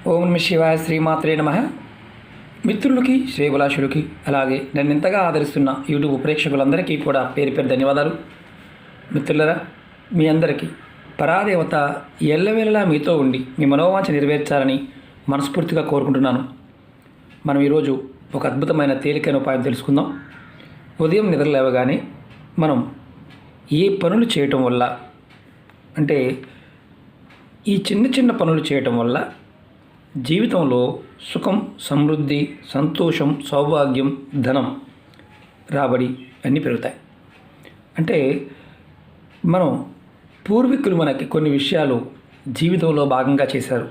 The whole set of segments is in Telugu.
ఓం నమ శివాయ, శ్రీమాత్రే నమః. మిత్రులకి, శ్రేభిలాషులకి, అలాగే నన్ను ఇంతగా ఆదరిస్తున్న యూట్యూబ్ ప్రేక్షకులందరికీ కూడా పేరు పేరు ధన్యవాదాలు. మిత్రులరా, మీ అందరికీ పరాదేవత ఎల్లవేళలా మీతో ఉండి మీ మనోవాంఛ నెరవేర్చాలని మనస్ఫూర్తిగా కోరుకుంటున్నాను. మనం ఈరోజు ఒక అద్భుతమైన తేలికైన ఉపాయం తెలుసుకుందాం. ఉదయం నిద్ర లేవగానే మనం ఏ పనులు చేయటం వల్ల, అంటే ఈ చిన్న చిన్న పనులు చేయటం వల్ల జీవితంలో సుఖం, సమృద్ధి, సంతోషం, సౌభాగ్యం, ధనం, రాబడి అన్నీ పెరుగుతాయి. అంటే మనం పూర్వీకులు మనకి కొన్ని విషయాలు జీవితంలో భాగంగా చేశారు,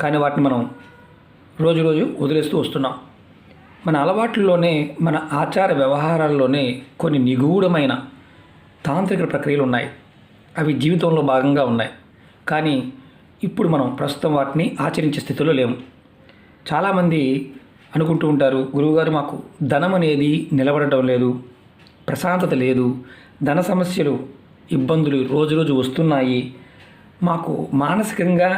కానీ వాటిని మనం రోజు వదిలేస్తూ వస్తున్నాం. మన అలవాట్లలోనే, మన ఆచార వ్యవహారాల్లోనే కొన్ని నిగూఢమైన తాంత్రిక ప్రక్రియలు ఉన్నాయి. అవి జీవితంలో భాగంగా ఉన్నాయి, కానీ ఇప్పుడు మనం ప్రస్తుతం వాటిని ఆచరించే స్థితిలో లేము. చాలామంది అనుకుంటూ ఉంటారు, గురువుగారు మాకు ధనం అనేది నిలబడటం లేదు, ప్రశాంతత లేదు, ధన సమస్యలు, ఇబ్బందులు రోజు వస్తున్నాయి, మాకు మానసికంగా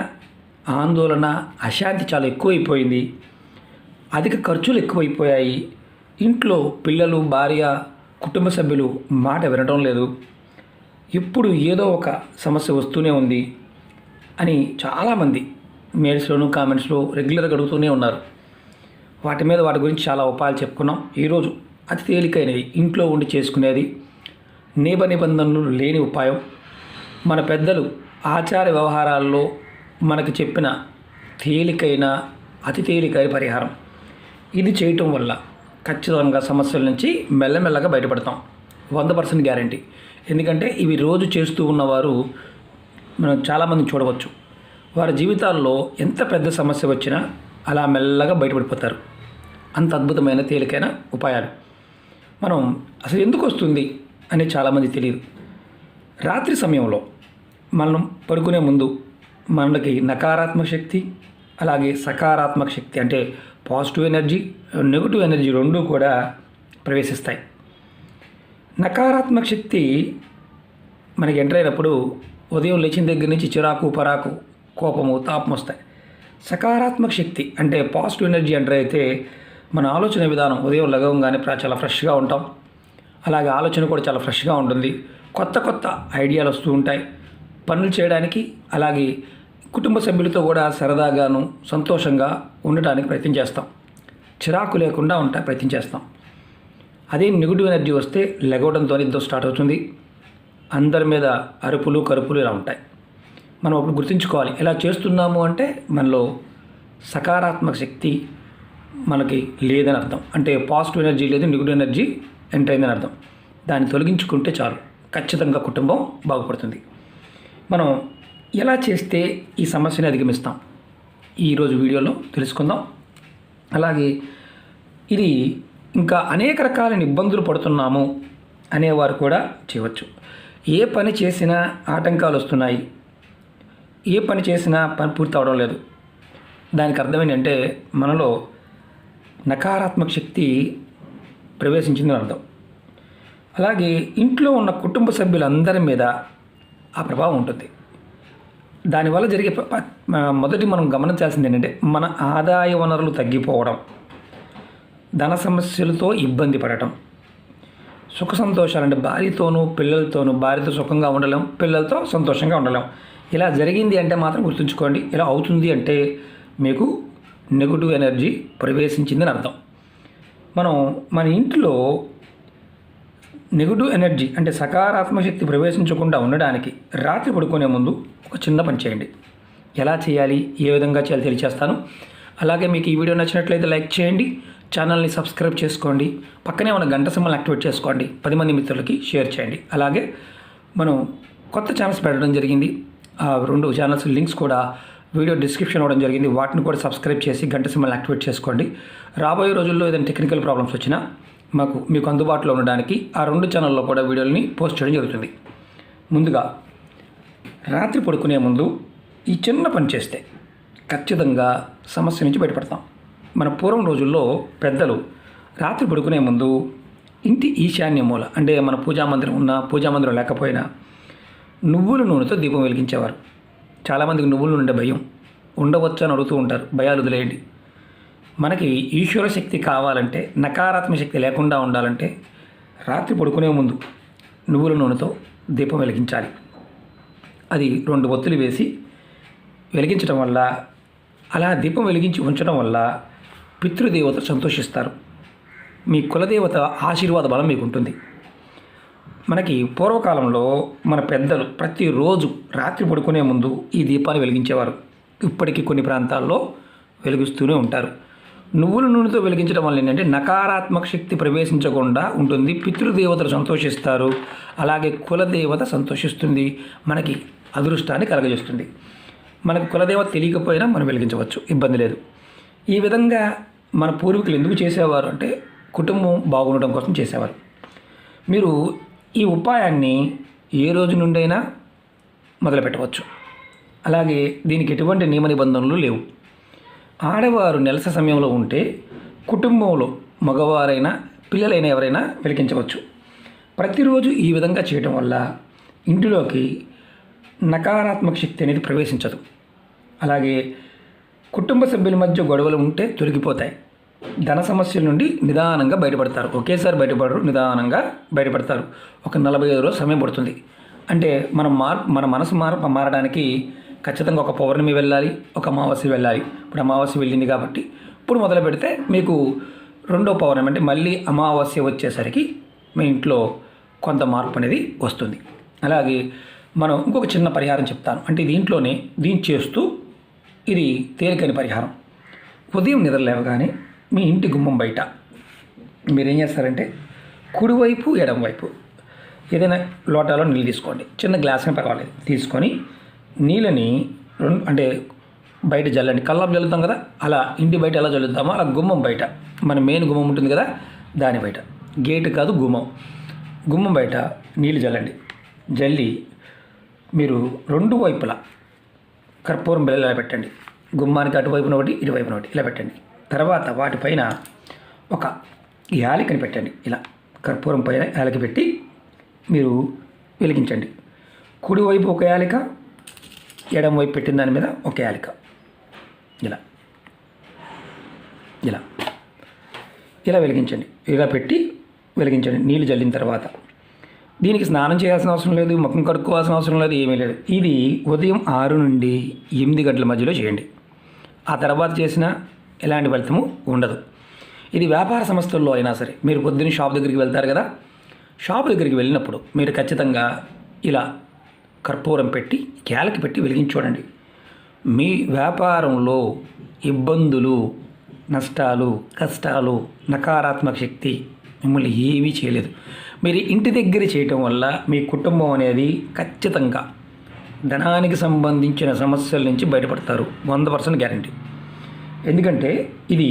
ఆందోళన, అశాంతి చాలా ఎక్కువైపోయింది, అధిక ఖర్చులు ఎక్కువైపోయాయి, ఇంట్లో పిల్లలు, భార్య, కుటుంబ సభ్యులు మాట వినడం లేదు, ఎప్పుడు ఏదో ఒక సమస్య వస్తూనే ఉంది అని చాలామంది మెయిల్స్లోను, కామెంట్స్లో రెగ్యులర్గా అడుగుతూనే ఉన్నారు. వాటి గురించి చాలా ఉపాయాలు చెప్పుకున్నాం. ఈరోజు అతి తేలికైనది, ఇంట్లో ఉండి చేసుకునేది, నిబంధనలు లేని ఉపాయం, మన పెద్దలు ఆచార వ్యవహారాల్లో మనకు చెప్పిన తేలికైన, అతి తేలికైన పరిహారం. ఇది చేయటం వల్ల ఖచ్చితంగా సమస్యల నుంచి మెల్లమెల్లగా బయటపడతాం. 100% గ్యారంటీ. ఎందుకంటే ఇవి రోజు చేస్తూ ఉన్నవారు మనం చాలామందిని చూడవచ్చు. వారి జీవితాల్లో ఎంత పెద్ద సమస్య వచ్చినా అలా మెల్లగా బయటపడిపోతారు. అంత అద్భుతమైన తేలికైన ఉపాయాలు. మనం అసలు ఎందుకు వస్తుంది అని చాలామంది తెలియదు. రాత్రి సమయంలో మనం పడుకునే ముందు మనకి నకారాత్మక శక్తి, అలాగే సకారాత్మక శక్తి, అంటే పాజిటివ్ ఎనర్జీ, నెగిటివ్ ఎనర్జీ రెండూ కూడా ప్రవేశిస్తాయి. నకారాత్మక శక్తి మనకి ఎంటర్ అయినప్పుడు ఉదయం లేచిన దగ్గర నుంచి చిరాకు, పరాకు, కోపము, తాపం వస్తాయి. సకారాత్మక శక్తి అంటే పాజిటివ్ ఎనర్జీ ఎంటర్ అయితే మన ఆలోచన విధానం ఉదయం లగవంగానే చాలా ఫ్రెష్గా ఉంటాం. అలాగే ఆలోచన కూడా చాలా ఫ్రెష్గా ఉంటుంది. కొత్త ఐడియాలు వస్తూ ఉంటాయి పనులు చేయడానికి. అలాగే కుటుంబ సభ్యులతో కూడా సరదాగాను, సంతోషంగా ఉండటానికి ప్రయత్నం చేస్తాం. చిరాకు లేకుండా ప్రయత్నం చేస్తాం. అదే నెగిటివ్ ఎనర్జీ వస్తే లెగవడంతో యుద్ధం స్టార్ట్ అవుతుంది. అందరి మీద అరుపులు, కరుపులు ఇలా ఉంటాయి. మనం అప్పుడు గుర్తుంచుకోవాలి, ఎలా చేస్తున్నాము అంటే మనలో సకారాత్మక శక్తి మనకి లేదని అర్థం. అంటే పాజిటివ్ ఎనర్జీ లేదు, నెగిటివ్ ఎనర్జీ ఎంటర్ అయిందని అర్థం. దాన్ని తొలగించుకుంటే చాలు, ఖచ్చితంగా కుటుంబం బాగుపడుతుంది. మనం ఎలా చేస్తే ఈ సమస్యని అధిగమిస్తాం ఈరోజు వీడియోలో తెలుసుకుందాం. అలాగే ఇది ఇంకా అనేక రకాలైన ఇబ్బందులు పడుతున్నాము అనేవారు కూడా చేయవచ్చు. ఏ పని చేసినా ఆటంకాలు వస్తున్నాయి, ఏ పని చేసినా పని పూర్తి అవడం లేదు. దానికి అర్థం ఏంటంటే మనలో నకారాత్మక శక్తి ప్రవేశించిందని అర్థం. అలాగే ఇంట్లో ఉన్న కుటుంబ సభ్యులందరి మీద ఆ ప్రభావం ఉంటుంది. దానివల్ల జరిగే మొదటి మనం గమనించాల్సింది ఏంటంటే మన ఆదాయ వనరులు తగ్గిపోవడం, ధన సమస్యలతో ఇబ్బంది పడటం, సుఖ సంతోషాలు, అంటే భార్యతో సుఖంగా ఉండలేం, పిల్లలతో సంతోషంగా ఉండలేం. ఇలా జరిగింది అంటే మాత్రం గుర్తుంచుకోండి, ఇలా అవుతుంది అంటే మీకు నెగిటివ్ ఎనర్జీ ప్రవేశించిందని అర్థం. మన ఇంట్లో నెగిటివ్ ఎనర్జీ అంటే సకారాత్మక శక్తి ప్రవేశించకుండా ఉండడానికి రాత్రి పడుకునే ముందు ఒక చిన్న పని చేయండి. ఎలా చేయాలి, ఏ విధంగా చేయాలి తెలియచేస్తాను. అలాగే మీకు ఈ వీడియో నచ్చినట్లయితే లైక్ చేయండి, ఛానల్ని సబ్స్క్రైబ్ చేసుకోండి, పక్కనే ఉన్న గంట సింబల్ని యాక్టివేట్ చేసుకోండి, 10 మంది మిత్రులకి షేర్ చేయండి. అలాగే మనం కొత్త ఛానల్స్ పెట్టడం జరిగింది. ఆ 2 ఛానల్స్ లింక్స్ కూడా వీడియో డిస్క్రిప్షన్ ఇవ్వడం జరిగింది. వాటిని కూడా సబ్స్క్రైబ్ చేసి గంట సింబల్ని యాక్టివేట్ చేసుకోండి. రాబోయే రోజుల్లో ఏదైనా టెక్నికల్ ప్రాబ్లమ్స్ వచ్చినా మీకు అందుబాటులో ఉండడానికి ఆ 2 ఛానల్లో కూడా వీడియోని పోస్ట్ చేయడం జరుగుతుంది. ముందుగా రాత్రి పడుకునే ముందు ఈ చిన్న పని చేస్తే ఖచ్చితంగా సమస్య నుంచి బయటపడతాం. మన పూర్వం రోజుల్లో పెద్దలు రాత్రి పడుకునే ముందు ఇంటి ఈశాన్య మూల, అంటే మన పూజామందిరం ఉన్నా, పూజామందిరం లేకపోయినా నువ్వుల నూనెతో దీపం వెలిగించేవారు. చాలామందికి నువ్వుల నూనె భయం, ఉండవచ్చు అని అడుగుతూ ఉంటారు. భయాలు వదిలేయండి. మనకి ఈశ్వర శక్తి కావాలంటే, నకారాత్మక శక్తి లేకుండా ఉండాలంటే రాత్రి పడుకునే ముందు నువ్వుల నూనెతో దీపం వెలిగించాలి. అది 2 ఒత్తులు వేసి వెలిగించడం వల్ల, అలా దీపం వెలిగించి ఉంచడం వల్ల పితృదేవత సంతోషిస్తారు. మీ కులదేవత ఆశీర్వాద బలం మీకు ఉంటుంది. మనకి పూర్వకాలంలో మన పెద్దలు ప్రతిరోజు రాత్రి పడుకునే ముందు ఈ దీపాన్ని వెలిగించేవారు. ఇప్పటికీ కొన్ని ప్రాంతాల్లో వెలిగిస్తూనే ఉంటారు. నువ్వుల నూనెతో వెలిగించడం వల్ల ఏంటంటే నకారాత్మక శక్తి ప్రవేశించకుండా ఉంటుంది. పితృదేవతలు సంతోషిస్తారు. అలాగే కులదేవత సంతోషిస్తుంది. మనకి అదృష్టాన్ని కలగజేస్తుంది. మనకు కులదేవత తెలియకపోయినా మనం వెలిగించవచ్చు, ఇబ్బంది లేదు. ఈ విధంగా మన పూర్వీకులు ఎందుకు చేసేవారు అంటే కుటుంబం బాగుండడం కోసం చేసేవారు. మీరు ఈ ఉపాయాన్ని ఏ రోజు నుండైనా మొదలుపెట్టవచ్చు. అలాగే దీనికి ఎటువంటి నియమ నిబంధనలు లేవు. ఆడవారు నెలస సమయంలో ఉంటే కుటుంబంలో మగవారైనా పిల్లలైనా ఎవరైనా వెలిగించవచ్చు. ప్రతిరోజు ఈ విధంగా చేయటం వల్ల ఇంటిలోకి నకారాత్మక శక్తి అనేది ప్రవేశించదు. అలాగే కుటుంబ సభ్యుల మధ్య గొడవలు ఉంటే తొలగిపోతాయి. ధన సమస్యల నుండి నిదానంగా బయటపడతారు. ఒకేసారి బయటపడరు, నిదానంగా బయటపడతారు. ఒక 45 రోజులు సమయం పడుతుంది. అంటే మన మనసు మారడానికి ఖచ్చితంగా ఒక పౌర్ణమి వెళ్ళాలి, ఒక అమావాస్య వెళ్ళాలి. ఇప్పుడు అమావాస్య వెళ్ళింది కాబట్టి ఇప్పుడు మొదలు పెడితే మీకు 2వ పౌర్ణమి అంటే మళ్ళీ అమావాస్య వచ్చేసరికి మీ ఇంట్లో కొంత మార్పు అనేది వస్తుంది. అలాగే మనం ఇంకొక చిన్న పరిహారం చెప్తాను. అంటే దీంట్లోనే దీన్ని చేస్తూ ఇది తేలికైన పరిహారం. ఉదయం నిద్ర లేవగానే మీ ఇంటి గుమ్మం బయట మీరేం చేస్తారంటే కుడివైపు ఎడమవైపు ఏదైనా లోటాలో నీళ్ళు తీసుకోండి. చిన్న గ్లాస్ని పర్వాలేదు, తీసుకొని నీళ్ళని అంటే బయట జల్లండి. కల్లాపు జల్లుతాం కదా, అలా ఇంటి బయట ఎలా జల్లుతామో అలా గుమ్మం బయట, మన మెయిన్ గుమ్మం ఉంటుంది కదా దాని బయట, గేటు కాదు గుమ్మం బయట నీళ్ళు జల్లండి. జల్లి మీరు 2 వైపులా కర్పూరం బిళ్ళలు ఇలా పెట్టండి. గుమ్మానికి అటువైపున ఒకటి, ఇటువైపున ఒకటి ఇలా పెట్టండి. తర్వాత వాటిపైన ఒక యాలకని పెట్టండి. ఇలా కర్పూరం పైన యాలకి పెట్టి మీరు వెలిగించండి. కుడివైపు ఒక యాలిక, ఎడమ వైపు పెట్టిన దాని మీద ఒక యాలిక. ఇలా ఇలా ఇలా వెలిగించండి. ఇలా పెట్టి వెలిగించండి. నీళ్ళు జల్లిన తర్వాత దీనికి స్నానం చేయాల్సిన అవసరం లేదు, ముఖం కడుక్కోవాల్సిన అవసరం లేదు, ఏమీ లేదు. ఇది ఉదయం 6 నుండి 8 గంటల మధ్యలో చేయండి. ఆ తర్వాత చేసినా ఎలాంటి ఫలితము ఉండదు. ఇది వ్యాపార సంస్థల్లో అయినా సరే, మీరు పొద్దున్న షాప్ దగ్గరికి వెళ్తారు కదా, షాప్ దగ్గరికి వెళ్ళినప్పుడు మీరు ఖచ్చితంగా ఇలా కర్పూరం పెట్టి క్యాలకి పెట్టి వెలిగించి చూడండి. మీ వ్యాపారంలో ఇబ్బందులు, నష్టాలు, కష్టాలు, నకారాత్మక శక్తి మిమ్మల్ని ఏమీ చేయలేదు. మీరు ఇంటి దగ్గర చేయటం వల్ల మీ కుటుంబం అనేది ఖచ్చితంగా ధనానికి సంబంధించిన సమస్యల నుంచి బయటపడతారు. 100% గ్యారంటీ. ఎందుకంటే ఇది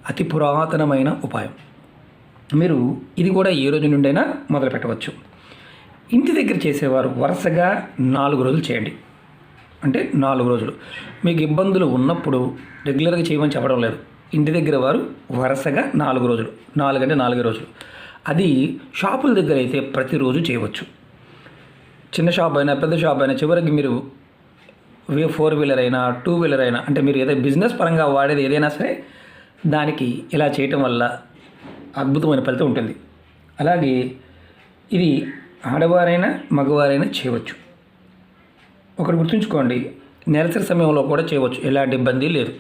అతి పురాతనమైన ఉపాయం. మీరు ఇది కూడా ఏ రోజు నుండైనా మొదలు పెట్టవచ్చు. ఇంటి దగ్గర చేసేవారు వరుసగా 4 రోజులు చేయండి. అంటే 4 రోజులు మీకు ఇబ్బందులు ఉన్నప్పుడు రెగ్యులర్గా చేయమని చెప్పడం లేదు. ఇంటి దగ్గర వారు వరుసగా 4 రోజులు, 4 అంటే 4 రోజులు. అది షాపుల దగ్గర అయితే ప్రతిరోజు చేయవచ్చు. చిన్న షాప్ అయినా పెద్ద షాప్ అయినా చివరికి మీరు 4 వీలర్ అయినా 2 వీలర్ అయినా, అంటే మీరు ఏదైనా బిజినెస్ పరంగా వాడేది ఏదైనా సరే దానికి ఇలా చేయటం వల్ల అద్భుతమైన ఫలితం ఉంటుంది. అలాగే ఇది ఆడవారైనా మగవారైనా చేయవచ్చు. ఒకటి గుర్తుంచుకోండి, నెలసరి సమయంలో కూడా చేయవచ్చు, ఎలాంటి ఇబ్బంది లేదు.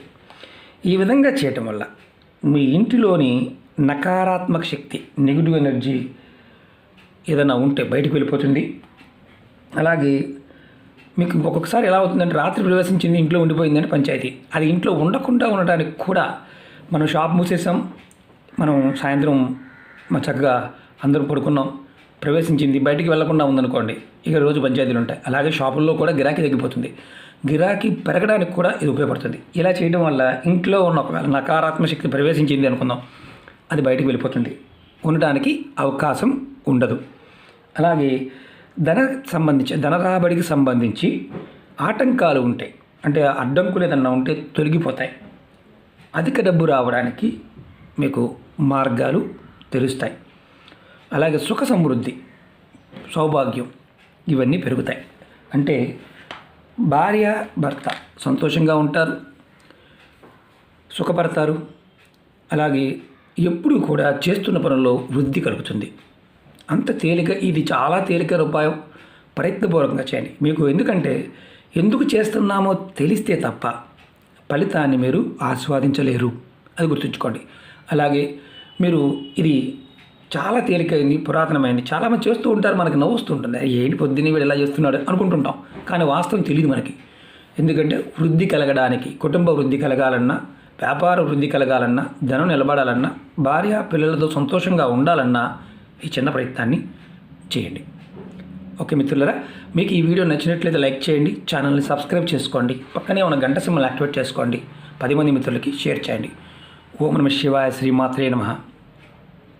ఈ విధంగా చేయటం వల్ల మీ ఇంటిలోని నకారాత్మక శక్తి, నెగిటివ్ ఎనర్జీ ఏదైనా ఉంటే బయటకు వెళ్ళిపోతుంది. అలాగే మీకు ఒక్కొక్కసారి ఎలా అవుతుందంటే రాత్రి ప్రవేశించింది ఇంట్లో ఉండిపోయిందంటే పంచాయతీ. అది ఇంట్లో ఉండకుండా ఉండటానికి కూడా మనం షాప్ మూసేసాం, మనం సాయంత్రం చక్కగా అందరం పడుకున్నాం, ప్రవేశించింది బయటికి వెళ్లకుండా ఉందనుకోండి, ఇక రోజు పంచాయతీలు ఉంటాయి. అలాగే షాపుల్లో కూడా గిరాకీ తగ్గిపోతుంది. గిరాకీ పెరగడానికి కూడా ఇది ఉపయోగపడుతుంది. ఇలా చేయడం వల్ల ఇంట్లో ఉన్న ఒకవేళ నకారాత్మక శక్తి ప్రవేశించింది అనుకుందాం, అది బయటికి వెళ్ళిపోతుంది, ఉండటానికి అవకాశం ఉండదు. అలాగే ధన రాబడికి సంబంధించి ఆటంకాలు ఉంటాయి, అంటే అడ్డంకులు ఏదన్నా ఉంటే తొలగిపోతాయి. అధిక డబ్బు రావడానికి మీకు మార్గాలు తెలుస్తాయి. అలాగే సుఖ సమృద్ధి, సౌభాగ్యం ఇవన్నీ పెరుగుతాయి. అంటే భార్య భర్త సంతోషంగా ఉంటారు, సుఖపడతారు. అలాగే ఎప్పుడూ కూడా చేస్తున్న పనుల్లో వృద్ధి కలుగుతుంది. అంత తేలిక, ఇది చాలా తేలికైన ఉపాయం. ప్రయత్నపూర్వకంగా చేయండి. మీకు ఎందుకు చేస్తున్నామో తెలిస్తే తప్ప ఫలితాన్ని మీరు ఆస్వాదించలేరు, అది గుర్తుంచుకోండి. అలాగే మీరు ఇది చాలా తేలికైంది, పురాతనమైంది. చాలామంది చేస్తూ ఉంటారు, మనకి నవ్వుస్తూ ఉంటుంది. ఏంటి పొద్దున్నే వీడు ఇలా చేస్తున్నాడు అనుకుంటుంటాం, కానీ వాస్తవం తెలియదు మనకి. ఎందుకంటే వృద్ధి కలగడానికి, కుటుంబ వృద్ధి కలగాలన్నా, వ్యాపార వృద్ధి కలగాలన్నా, ధనం నిలబడాలన్నా, భార్య పిల్లలతో సంతోషంగా ఉండాలన్నా ఈ చిన్న ప్రయత్నాన్ని చేయండి. ఓకే మిత్రులారా, మీకు ఈ వీడియో నచ్చినట్లయితే లైక్ చేయండి, ఛానల్ని సబ్స్క్రైబ్ చేసుకోండి, పక్కనే ఉన్న గంట సింబల్ యాక్టివేట్ చేసుకోండి, 10 మంది మిత్రులకి షేర్ చేయండి. ఓం నమః శివాయ, శ్రీమాత్రే నమః.